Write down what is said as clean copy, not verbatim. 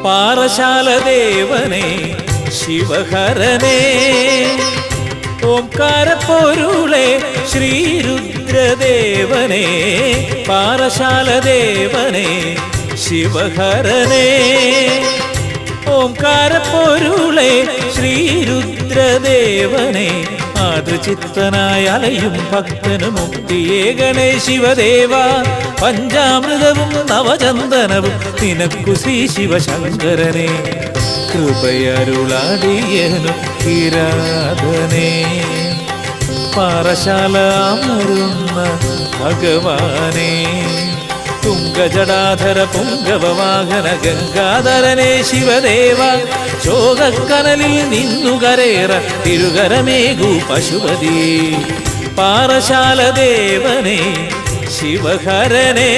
പാറശാല ദേവനെ ശിവഹരനെ ഓംകാരപ്പൊരുളെ ശ്രീരുദ്രദേവനെ പാറശാല ദേവനെ ശിവഹരനെ ഓംകാരപ്പൊരുളെ ശ്രീരുദ്രദേവനെ ആദൃചിത്തനായ അലയും ഭക്തനു മുക്തിയേകണേ ശിവദേവ പഞ്ചാമൃതവും നവചന്ദനവും നിനക്കു ശ്രീ ശിവശങ്കരനെ കൃപയരുളാടിയനു കിരാതനെ പാറശാല അമരുന്ന ഭഗവാനെ തുംഗജടാധര പുംഗവവാഹന ഗംഗാധരനെ ശിവദേവ ശോകക്കനലിൽ നിന്നുകരേറ തിരുകരമേകു പശുപതി പാറശാല ദേവനെ ശിവഹരനെ